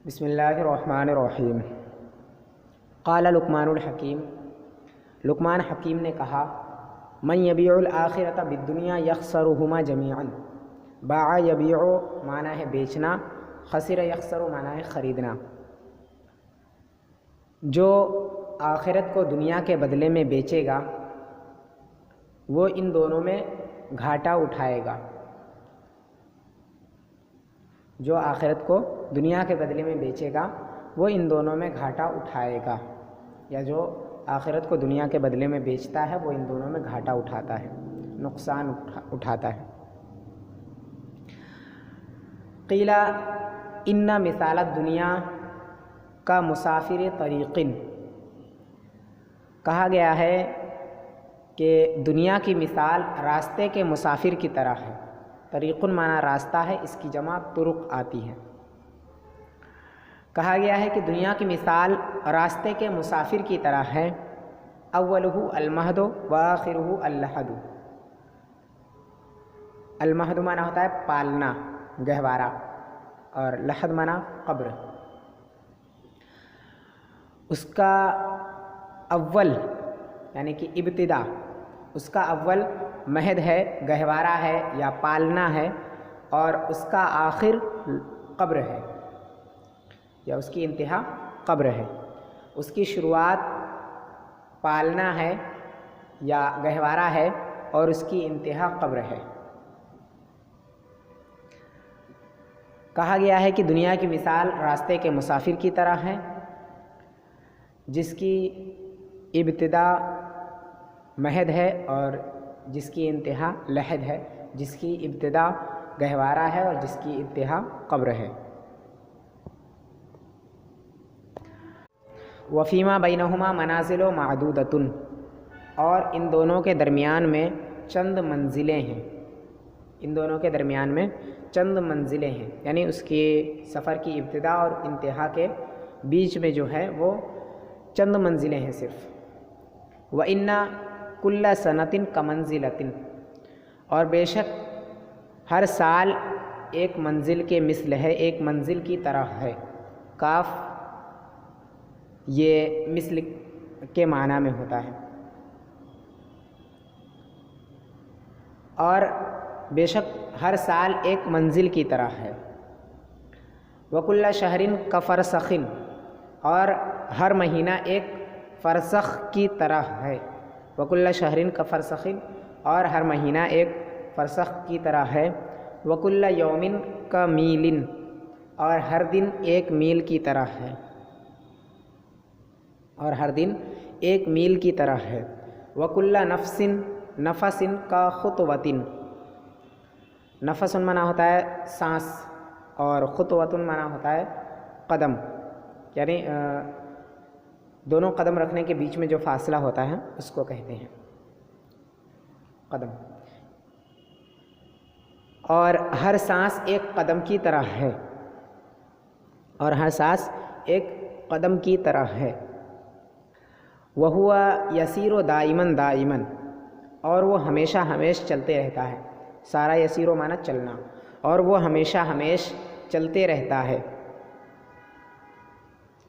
بسم اللہ الرحمن الرحیم۔ قال لقمان الحکیم، لقمان حکیم نے کہا، من یبیع الآخرۃ بالدنیا یخسرہما جمیعا۔ باع یبیع معنی ہے بیچنا، خسر یخسر معنی ہے خریدنا۔ جو آخرت کو دنیا کے بدلے میں بیچے گا وہ ان دونوں میں گھاٹا اٹھائے گا۔ جو آخرت کو دنیا کے بدلے میں بیچے گا وہ ان دونوں میں گھاٹا اٹھائے گا، یا جو آخرت کو دنیا کے بدلے میں بیچتا ہے وہ ان دونوں میں گھاٹا اٹھاتا ہے، نقصان اٹھاتا ہے۔ قیل ان مثال الدنیا کا مسافر طریق، کہا گیا ہے کہ دنیا کی مثال راستے کے مسافر کی طرح ہے۔ طریق معنی راستہ ہے، اس کی جمع طرق آتی ہے۔ کہا گیا ہے کہ دنیا کی مثال راستے کے مسافر کی طرح ہے، اولہ المہد و آخرہ اللحد۔ المہد معنی ہوتا ہے پالنا، گہوارہ، اور لحد معنی قبر۔ اس کا اول یعنی کہ ابتدا، اس کا اول مہد ہے، گہوارہ ہے یا پالنا ہے، اور اس کا آخر قبر ہے یا اس کی انتہا قبر ہے۔ اس کی شروعات پالنا ہے یا گہوارہ ہے اور اس کی انتہا قبر ہے۔ کہا گیا ہے کہ دنیا کی مثال راستے کے مسافر کی طرح ہے، جس کی ابتدا مہد ہے اور جس کی انتہا لحد ہے، جس کی ابتدا گہوارہ ہے اور جس کی انتہا قبر ہے۔ وفیما بینہما منازل و معدودۃ، اور ان دونوں کے درمیان میں چند منزلیں ہیں۔ ان دونوں کے درمیان میں چند منزلیں ہیں، یعنی اس کے سفر کی ابتدا اور انتہا کے بیچ میں جو ہے وہ چند منزلیں ہیں صرف۔ وَإِنَّ كُلَّ سَنَةٍ كَمَنزِلَةٍ، اور بے شک ہر سال ایک منزل کے مثل ہے، ایک منزل کی طرح ہے۔ کاف یہ مثل کے معنی میں ہوتا ہے، اور بے شک ہر سال ایک منزل کی طرح ہے۔ وَكُلَّ شَهْرٍ كَفَرْسَخٍ، اور ہر مہینہ ایک فرسخ کی طرح ہے۔ وَكُلَّ شَهْرٍ كَفَرْسَخٍ، اور ہر مہینہ ایک فرسخ کی طرح ہے۔ وَكُلَّ يَوْمٍ كَمِيلٍ، اور ہر دن ایک میل کی طرح ہے، اور ہر دن ایک میل کی طرح ہے۔ وَكُلَّ نَفْسٍ كَخُطْوَةٍ، نفس معنی ہوتا ہے سانس، اور خطوۃ معنی ہوتا ہے قدم، یعنی دونوں قدم رکھنے کے بیچ میں جو فاصلہ ہوتا ہے اس کو کہتے ہیں قدم۔ اور ہر سانس ایک قدم کی طرح ہے، اور ہر سانس ایک قدم کی طرح ہے۔ وَهُوَ يَسِيرُ دَائِمًا دَائِمًا، اور وہ ہمیشہ ہمیش چلتے رہتا ہے۔ سارا یسیرو معنی چلنا، اور وہ ہمیشہ ہمیش چلتے رہتا ہے۔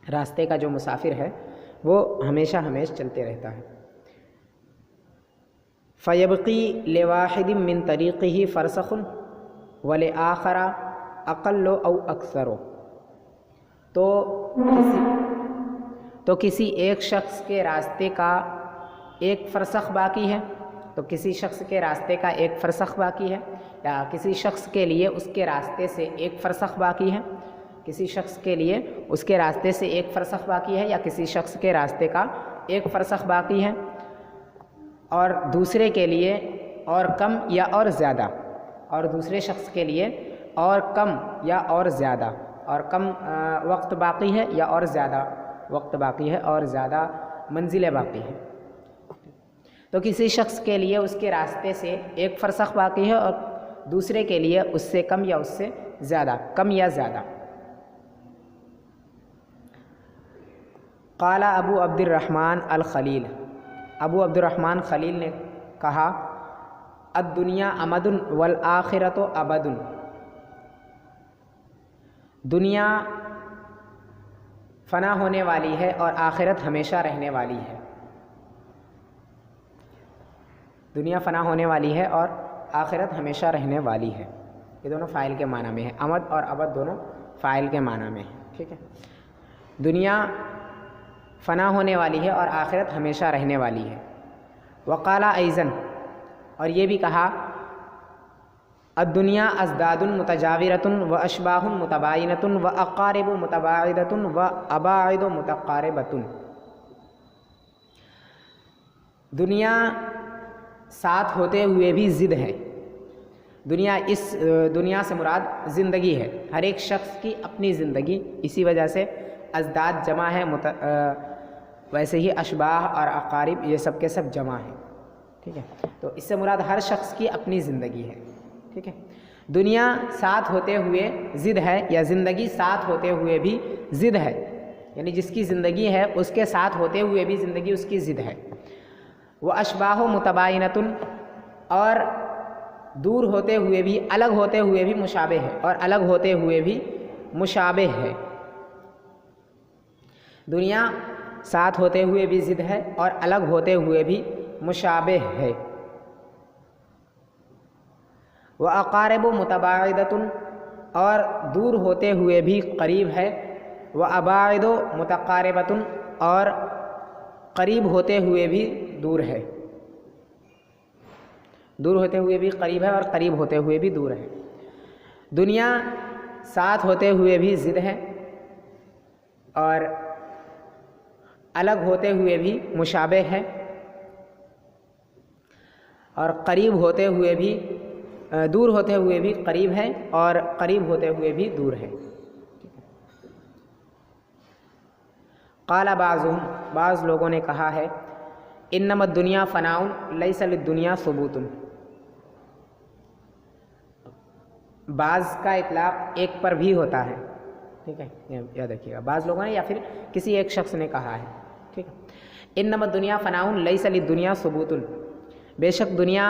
راستے کا جو مسافر ہے وہ ہمیشہ ہمیش چلتے رہتا ہے۔ فَيَبْقِي لِوَاحِدٍ مِّن طَرِيقِهِ فَرْسَخٌ وَلِآخَرَ أَقَلُّ أَوْ أَكْثَرُ، تو کسی ایک شخص کے راستے کا ایک فرسخ باقی ہے، تو کسی شخص کے راستے کا ایک فرسخ باقی ہے، یا کسی شخص کے لیے اس کے راستے سے ایک فرسخ باقی ہے، کسی شخص کے لیے اس کے راستے سے ایک فرسخ باقی ہے، یا کسی شخص کے راستے کا ایک فرسخ باقی ہے، اور دوسرے کے لیے اور کم یا اور زیادہ، اور دوسرے شخص کے لیے اور کم یا اور زیادہ، اور کم وقت باقی ہے یا اور زیادہ وقت باقی ہے، اور زیادہ منزلیں باقی ہیں۔ تو کسی شخص کے لیے اس کے راستے سے ایک فرسخ باقی ہے، اور دوسرے کے لیے اس سے کم یا اس سے زیادہ، کم یا زیادہ۔ قال ابو عبد الرحمن الخلیل، ابو عبد الرحمن خلیل نے کہا، الدنیا امد والآخرۃ ابد، دنیا فنا ہونے والی ہے اور آخرت ہمیشہ رہنے والی ہے. دنیا فنا ہونے والی ہے اور آخرت ہمیشہ رہنے والی ہے. یہ دونوں فاعل کے معنی میں ہے. امد اور ابد دونوں فاعل کے معنی میں ہیں. ٹھیک ہے. دنیا فنا ہونے والی ہے اور آخرت ہمیشہ رہنے والی ہے. وقال ایضاً، اور یہ بھی کہا، الدنیا ازداد متجاورۃ و اشباہ متباینۃ و اقارب متباعدۃ و اباعد متقاربۃ. دنیا ساتھ ہوتے ہوئے بھی ضد ہے. دنیا سے مراد زندگی ہے. ہر ایک شخص کی اپنی زندگی، اسی وجہ سے ازداد جمع ہے، ویسے ہی اشباہ اور اقارب یہ سب کے سب جمع ہیں. ٹھیک ہے. تو اس سے مراد ہر شخص کی اپنی زندگی ہے. ٹھیک ہے. دنیا ساتھ ہوتے ہوئے ضد ہے، یا زندگی ساتھ ہوتے ہوئے بھی ضد ہے. یعنی جس کی زندگی ہے اس کے ساتھ ہوتے ہوئے بھی زندگی اس کی ضد ہے. وہ اشباہ متباینۃ، اور دور ہوتے ہوئے بھی، الگ ہوتے ہوئے بھی مشابہ ہے، اور الگ ہوتے ہوئے بھی مشابہ ہے. دنیا ساتھ ہوتے ہوئے بھی ضد ہے اور الگ ہوتے ہوئے بھی مشابہ ہے. وہ اقارب متباعدۃ، اور دور ہوتے ہوئے بھی قریب ہے. وہ اباعد متقاربۃ، اور قریب ہوتے ہوئے بھی دور ہے. دور ہوتے ہوئے بھی قریب ہے اور قریب ہوتے ہوئے بھی دور ہے. دنیا ساتھ ہوتے ہوئے بھی ضد ہے اور الگ ہوتے ہوئے بھی مشابہ ہے، اور قریب ہوتے ہوئے بھی دور ہوتے ہوئے بھی قریب ہے، اور قریب ہوتے ہوئے بھی دور ہے. قال بعضهم، بعض لوگوں نے کہا ہے، انما الدنیا فناء لیس للدنیا ثبوت. بعض کا اطلاق ایک پر بھی ہوتا ہے. ٹھیک ہے، یاد رکھیے گا. بعض لوگوں نے یا پھر کسی ایک شخص نے کہا ہے. ٹھیک ہے. انما الدنیا فناء لیس للدنیا ثبوت. بے شک دنیا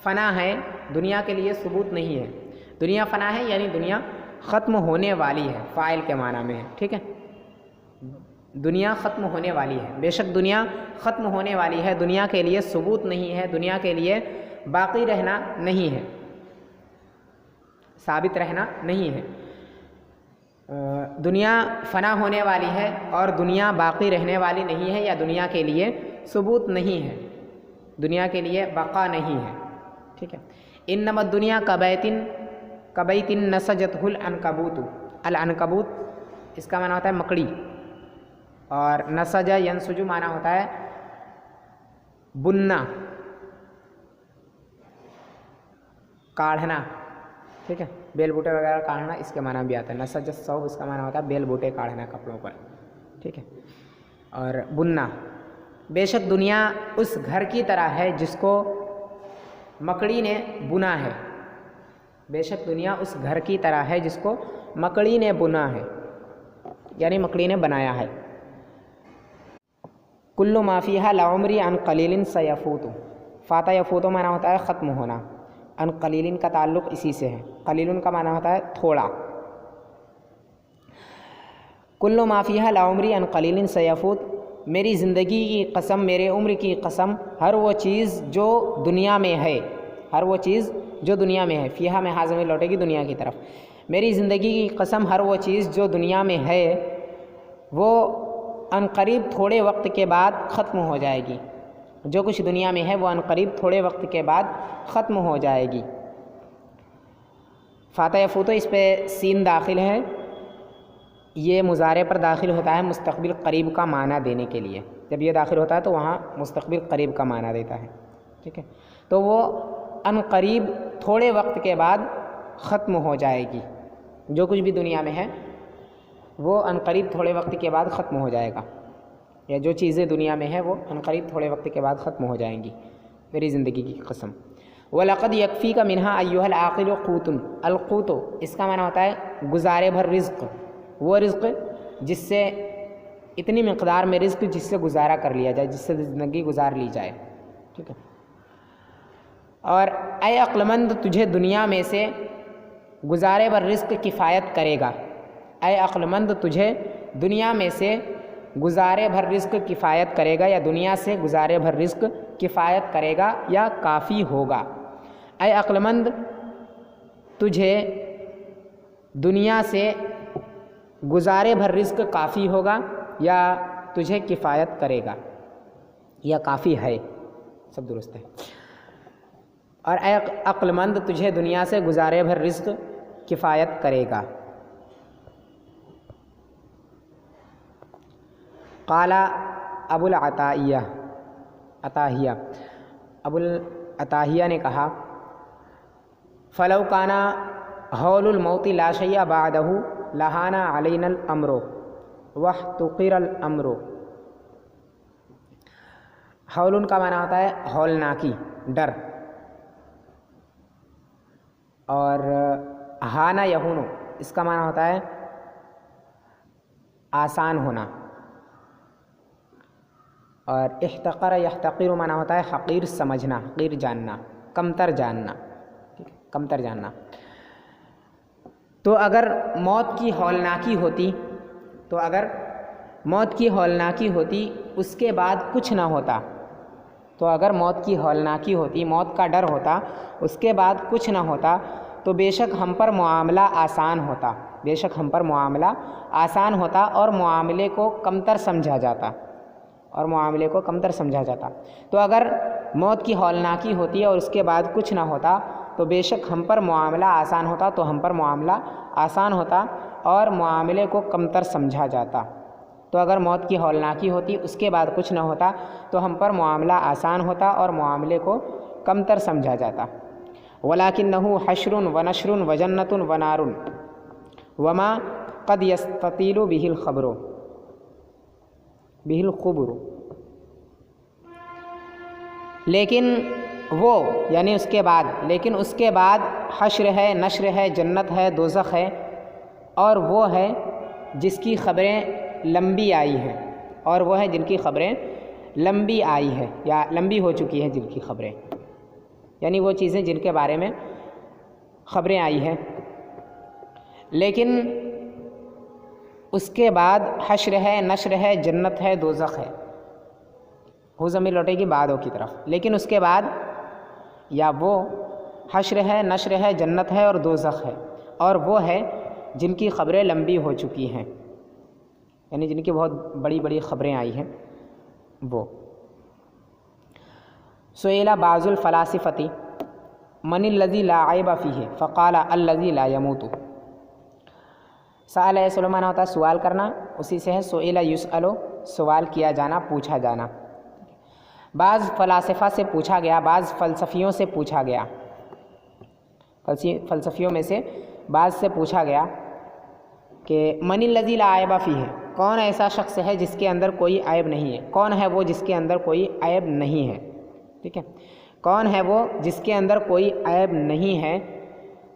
فنا ہے، دنیا کے لیے ثبوت نہیں ہے. دنیا فنا ہے یعنی دنیا ختم ہونے والی ہے، فاعل کے معنی میں ہے. ٹھیک ہے. دنیا ختم ہونے والی ہے. بے شک دنیا ختم ہونے والی ہے، دنیا کے لیے ثبوت نہیں ہے، دنیا کے لیے باقی رہنا نہیں ہے، ثابت رہنا نہیں ہے. دنیا فنا ہونے والی ہے اور دنیا باقی رہنے والی نہیں ہے، یا دنیا کے لیے ثبوت نہیں ہے، دنیا کے لیے بقا نہیں ہے. ٹھیک ہے. انما الدنیا کبیت نسجتہ العنکبوت. العنکبوت اس کا معنی ہوتا ہے مکڑی، اور نسج ینسج معنی ہوتا ہے بننا، کاڑھنا. ٹھیک ہے. بیل بوٹے وغیرہ کاڑھنا اس کے معنی بھی آتا ہے. نسج الثوب اس کا معنی ہوتا ہے بیل بوٹے کاڑھنا کپڑوں پر. ٹھیک ہے. اور بننا. بے شک دنیا اس گھر کی طرح ہے جس کو مکڑی نے بنا ہے. بے شک دنیا اس گھر کی طرح ہے جس کو مکڑی نے بنا ہے، یعنی مکڑی نے بنایا ہے. کل ما فیہا لعمری عن قلیل سیفوت. فاتا یفوت معنی ہوتا ہے ختم ہونا. عن قلیل کا تعلق اسی سے ہے. قلیل کا معنی ہوتا ہے تھوڑا. کل ما فیہا لعمری عن قلیل سیفوت. میری زندگی کی قسم، میرے عمر کی قسم، ہر وہ چیز جو دنیا میں ہے، ہر وہ چیز جو دنیا میں ہے. فیہا میں حاضر میں لوٹے گی دنیا کی طرف. میری زندگی کی قسم، ہر وہ چیز جو دنیا میں ہے وہ عنقریب تھوڑے وقت کے بعد ختم ہو جائے گی. جو کچھ دنیا میں ہے وہ عنقریب تھوڑے وقت کے بعد ختم ہو جائے گی. فاتح یفوتو اس پہ سین داخل ہے، یہ مضارع پر داخل ہوتا ہے مستقبل قریب کا معنی دینے کے لیے. جب یہ داخل ہوتا ہے تو وہاں مستقبل قریب کا معنی دیتا ہے. ٹھیک ہے. تو وہ عنقریب تھوڑے وقت کے بعد ختم ہو جائے گی. جو کچھ بھی دنیا میں ہے وہ عنقریب تھوڑے وقت کے بعد ختم ہو جائے گا، یا جو چیزیں دنیا میں ہیں وہ عنقریب تھوڑے وقت کے بعد ختم ہو جائیں گی. میری زندگی کی قسم. وَلَقَدْ يَكْفِيكَ مِنْهَا أَيُّهَا الْعَاقِلُ قُوتٌ. القوت اس کا معنی ہوتا ہے گزارے بھر رزق. وہ رزق جس سے اتنی مقدار میں رزق جس سے گزارا کر لیا جائے، جس سے زندگی گزار لی جائے. ٹھیک ہے. اور اے عقلمند تجھے دنیا میں سے گزارے بر رزق کفایت کرے گا. اے عقلمند تجھے دنیا میں سے گزارے بھر رزق کفایت کرے گا، یا دنیا سے گزارے بھر رزق کفایت کرے گا یا کافی ہوگا۔ اے عقل مند، تجھے دنیا سے گزارے بھر رزق کافی ہوگا یا تجھے کفایت کرے گا یا کافی ہے، سب درست ہے۔ اور اے عقل مند، تجھے دنیا سے گزارے بھر رزق کفایت کرے گا۔ قال ابو العطائیہ نے کہا، فلو کان ہول الموت لا شیء بعدہ لہان علینا الامر واحتقر الامر۔ ہول کا معنی ہوتا ہے ہولناکی، ڈر، اور ہانا یہون اس کا معنی ہوتا ہے آسان ہونا، اور احتقر یحتقر معنی ہوتا ہے حقیر سمجھنا، حقیر جاننا، کمتر جاننا، کمتر جاننا۔ تو اگر موت کی ہولناکی ہوتی اس کے بعد کچھ نہ ہوتا، تو اگر موت کی ہولناکی ہوتی، موت کا ڈر ہوتا، اس کے بعد کچھ نہ ہوتا، تو بے شک ہم پر معاملہ آسان ہوتا اور معاملے کو کمتر سمجھا جاتا، تو اگر موت کی ہولناکی ہوتی اور اس کے بعد کچھ نہ ہوتا تو بے شک ہم پر معاملہ آسان ہوتا اور معاملے کو کمتر سمجھا جاتا۔ تو اگر موت کی ہولناکی ہوتی، اس کے بعد کچھ نہ ہوتا تو ہم پر معاملہ آسان ہوتا اور معاملے کو کمتر سمجھا جاتا۔ وَلَكِنَّهُ حَشْرٌ وَنَشْرٌ وَجَنَّةٌ وَنَارٌ وَمَا قَدْ يَسْتَطِيلُ بِهِ الْخُبُرُ۔ لیکن اس کے بعد حشر ہے، نشر ہے، جنت ہے، دوزخ ہے، اور وہ ہے جس کی خبریں لمبی آئی ہیں، اور وہ ہے جن کی خبریں لمبی آئی ہے یا لمبی ہو چکی ہیں جن کی خبریں، یعنی وہ چیزیں جن کے بارے میں خبریں آئی ہیں۔ لیکن اس کے بعد حشر ہے، نشر ہے، جنت ہے، دوزخ ہے، وہ ضمیر لوٹے گی بعدوں کی طرف۔ لیکن اس کے بعد یا وہ حشر ہے، نشر ہے، جنت ہے اور دوزخ ہے، اور وہ ہے جن کی خبریں لمبی ہو چکی ہیں، یعنی جن کی بہت بڑی بڑی خبریں آئی ہیں وہ۔ سئل بعض الفلاسفۃ من الذی لا عیب فیہ فقال الذی لا یموت۔ سأل سلمان ہوتا ہے سوال کرنا، اسی سے ہے سئل یسأل، سوال کیا جانا، پوچھا جانا۔ بعض فلاسفہ سے پوچھا گیا، بعض فلسفیوں سے پوچھا گیا، فلسفیوں میں سے بعض سے پوچھا گیا کہ من الذی لا عیب فیہ، کون ایسا شخص ہے جس کے اندر کوئی عیب نہیں ہے؟ کون ہے وہ جس کے اندر کوئی عیب نہیں ہے؟ ٹھیک ہے، کون ہے وہ جس کے اندر کوئی عیب نہیں ہے؟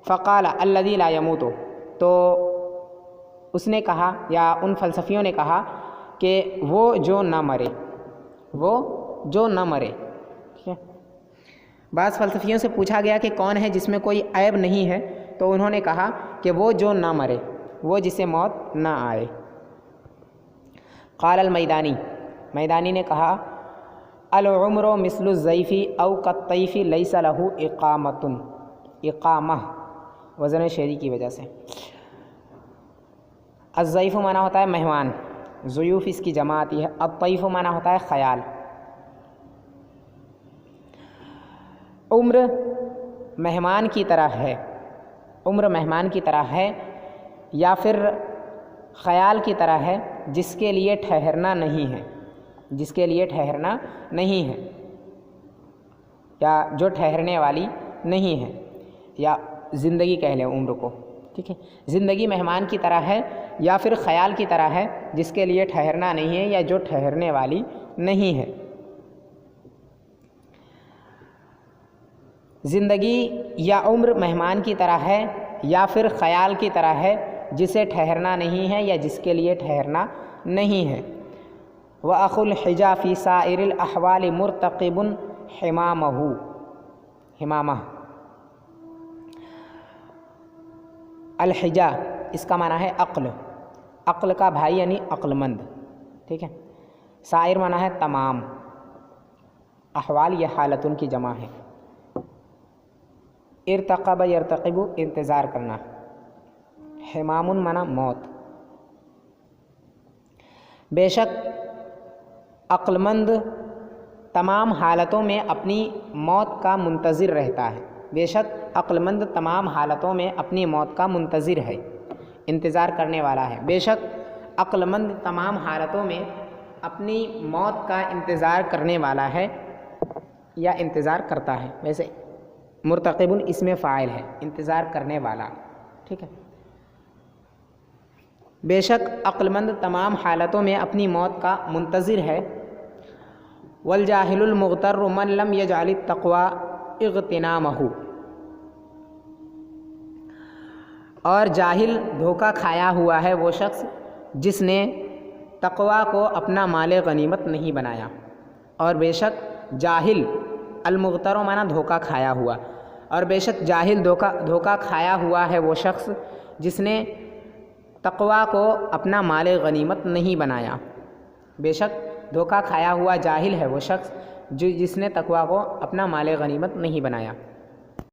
فقال الذی لا یموت، تو اس نے کہا یا ان فلسفیوں نے کہا کہ وہ جو نہ مرے، ٹھیک ہے۔ بعض فلسفیوں سے پوچھا گیا کہ کون ہے جس میں کوئی عیب نہیں ہے، تو انہوں نے کہا کہ وہ جو نہ مرے، وہ جسے موت نہ آئے۔ قال المیدانی، میدانی نے کہا العمر مثل الضیف او کالطیف لیس لہ اقامہ، وزن شعری کی وجہ سے۔ الضیف معنی ہوتا ہے مہمان، ضیوف اس کی جمع آتی ہے۔ الطیف معنی ہوتا ہے خیال۔ عمر مہمان کی طرح ہے، یا پھر خیال کی طرح ہے جس کے لیے ٹھہرنا نہیں ہے، یا جو ٹھہرنے والی نہیں ہے، یا زندگی کہہ لیں عمر کو، ٹھیک ہے۔ زندگی مہمان کی طرح ہے یا پھر خیال کی طرح ہے جس کے لیے ٹھہرنا نہیں ہے یا جو ٹھہرنے والی نہیں ہے۔ زندگی یا عمر مہمان کی طرح ہے یا پھر خیال کی طرح ہے جسے ٹھہرنا نہیں ہے یا جس کے لیے ٹھہرنا نہیں ہے۔ وَأَخُو الْحِجَا فِي سَائِرِ الْأَحْوَالِ مُرْتَقِبٌ حِمَامَهُ۔ الحجا اس کا معنی ہے عقل۔ عقل کا بھائی یعنی عقل مند، ٹھیک ہے. سائر مانا ہے تمام. احوال یہ حالتن کی جمع ہے. ارتقب یرتقب انتظار کرنا. حمام مانا موت. بے شک عقل مند تمام حالتوں میں اپنی موت کا منتظر رہتا ہے. بے شک عقل مند تمام حالتوں میں اپنی موت کا منتظر ہے، انتظار کرنے والا ہے. بے شک عقل مند تمام حالتوں میں اپنی موت کا انتظار کرنے والا ہے یا انتظار کرتا ہے. ویسے مرتقب اس میں فاعل ہے، انتظار کرنے والا، ٹھیک ہے. بے شک عقل مند تمام حالتوں میں اپنی موت کا منتظر ہے. والجاہل المغتر من لم یجعل التقوی اغتنامہ. اور جاہل دھوکہ کھایا ہوا ہے وہ شخص جس نے تقوی کو اپنا مال غنیمت نہیں بنایا. اور بے شک جاہل المغتر مانا دھوکہ کھایا ہوا، اور بے شک جاہل دھوکہ کھایا ہوا ہے وہ شخص جس نے تقوی کو اپنا مال غنیمت نہیں بنایا. بے شک دھوکہ کھایا ہوا جاہل ہے وہ شخص جس نے تقوی کو اپنا مال غنیمت نہیں بنایا.